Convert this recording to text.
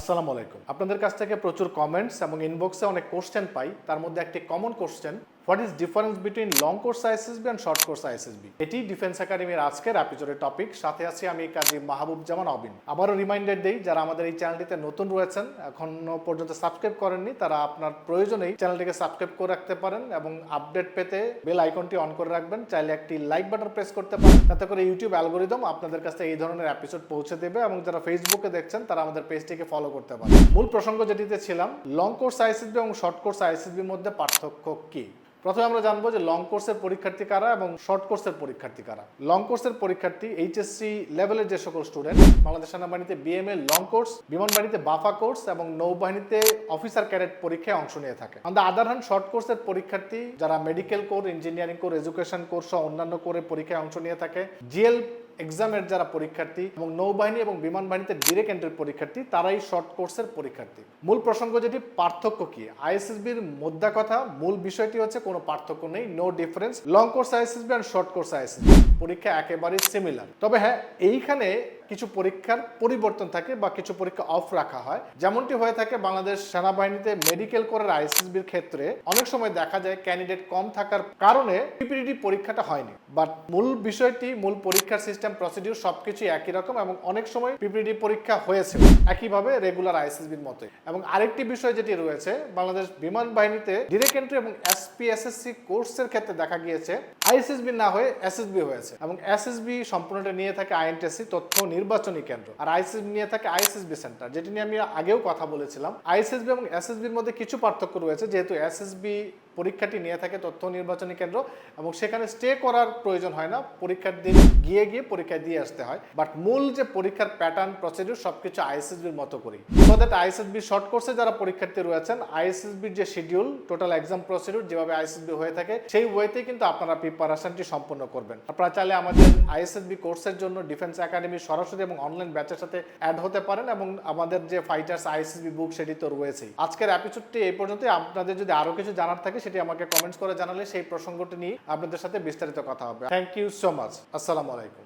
আসসালামু আলাইকুম। আপনাদের কাছ থেকে প্রচুর কমেন্টস এবং ইনবক্সে অনেক কোশ্চেন পাই। তার মধ্যে একটি common question, what is difference between long course ISSB and short course ISSB. এটি ডিফেন্স একাডেমির আজকের এপিসোডের টপিক। সাথে আছি আমি কাজী মাহবুব জামান অবিন। আবারও রিমাইন্ডার দেই, যারা আমাদের এই চ্যানেলটিতে নতুন রয়েছেন, এখনো পর্যন্ত সাবস্ক্রাইব করেননি, তারা আপনার প্রয়োজনেই চ্যানেলটিকে সাবস্ক্রাইব করে রাখতে পারেন এবং আপডেট পেতে বেল আইকনটি অন করে রাখবেন। চাইলে একটি লাইক বাটন প্রেস করতে পারেন, তাতে করে ইউটিউব অ্যালগোরিদম আপনাদের কাছে এই ধরনের এপিসোড পৌঁছে দেবে এবং যারা ফেসবুকে দেখছেন তারা আমাদের পেজটিকে ফলো করতে পারেন। মূল প্রসঙ্গ যেটিতে ছিলাম, লং কোর্স আইএসএসবি এবং শর্ট কোর্স আইএসএসবির মধ্যে পার্থক্য কি। প্রথমে আমরা জানবো যে লং কোর্সের পরীক্ষার্থী কারা এবং শর্ট কোর্সের পরীক্ষার্থী কারা। লং কোর্সের পরীক্ষার্থী এইচএসসি লেভেলের যে সকল স্টুডেন্ট বাংলাদেশ সেনাবাহিনীতে বিএমএ লং কোর্স, বিমান বাহিনীতে বাফা কোর্স এবং নৌবাহিনীতে অফিসার ক্যাডেট পরীক্ষায় অংশ নিয়ে থাকে। On the other hand, short কোর্সের পরীক্ষার্থী যারা medical core, engineering core, education course সহ অন্যান্য কোরে পরীক্ষায় অংশ নিয়ে থাকে, জিএল এক্সামের যারা পরীক্ষার্থী এবং নৌবাহিনী এবং বিমান বাহিনীতে ডিরেক্ট এন্ট্রির পরীক্ষার্থী, তারাই শর্ট কোর্সের পরীক্ষার্থী। মূল প্রসঙ্গ যেটি, পার্থক্য কি। আইএসএসবির মোদ্দা কথা, মূল বিষয়টি হচ্ছে কোনো পার্থক্য নেই, no difference. Long course ISSB and short course ISSB পরীক্ষা একেবারেই সিমিলার। তবে হ্যাঁ, এইখানে কিছু পরীক্ষার পরিবর্তন থাকে বা কিছু পরীক্ষা অফ রাখা হয়, যেমনটি হয়ে থাকে বাংলাদেশ সেনাবাহিনীতে মেডিকেল কোরের আইএসএসবির ক্ষেত্রে। অনেক সময় দেখা যায় ক্যান্ডিডেট কম থাকার কারণে পিপিডি পরীক্ষাটা হয়নি, বাট মূল বিষয়টি, মূল পরীক্ষার সিস্টেম, প্রসিডিউর সবকিছু একই রকম এবং অনেক সময় পিপিডি পরীক্ষা হয়েছে একইভাবে রেগুলার আইএসএসবির মতোই। এবং আরেকটি বিষয় যেটি রয়েছে, বাংলাদেশ বিমান বাহিনীতে ডিরেক্ট এন্ট্রি এবং এসপিএসএসসি কোর্সের ক্ষেত্রে দেখা গিয়েছে আইএসএসবি না হয়ে এসএসবি হয়েছে এবং এসএসবি সম্পূর্ণটা নিয়ে থাকে আইএনটিএসসি তথ্য নির্বাচনী কেন্দ্র, আর আইএসএসবি নিয়ে থাকে আইএসএসবি সেন্টার, যেটি নিয়ে আমি আগেও কথা বলেছিলাম। আইএসএসবি এবং এসএসবির মধ্যে কিছু পার্থক্য রয়েছে, যেহেতু এসএসবি পরীক্ষাটি নিয়ে থাকে তথ্য নির্বাচনী কেন্দ্র এবং সেখানে স্টে করার প্রয়োজন হয় না, পরীক্ষার দিন গিয়ে পরীক্ষা দিয়ে আসতে হয়। বাট মূল যে পরীক্ষার প্যাটার্ন, প্রসিডিউর সবকিছু আইএসএসবির মতো করি। সো দ্যাট আইএসএসবি শর্ট কোর্সে যারা পরীক্ষার্থী রয়েছেন, আইএসএসবির যে শিডিউল, টোটাল এক্সাম প্রসিডিউর যেভাবে আইএসএসবি হয়ে থাকে, সেই ওয়েতেই কিন্তু আপনারা প্রিপারেশনটি সম্পন্ন করবেন। আপনারা চাইলে আমাদের আইএসএসবি কোর্সের জন্য ডিফেন্স একাডেমির সরাসরি এবং অনলাইন ব্যাচের সাথে অ্যাড হতে পারেন এবং আমাদের যে ফাইটার্স আইএসএসবি বুক, সেটি তো রয়েছেই। আজকের এপিসোডটি এই পর্যন্তই। আপনাদের যদি আরো কিছু জানার থাকে, সেটি আমাকে কমেন্টস করে জানালে সেই প্রসঙ্গটি নিয়ে আপনাদের সাথে বিস্তারিত কথা হবে। Thank you so much. আসসালামু আলাইকুম।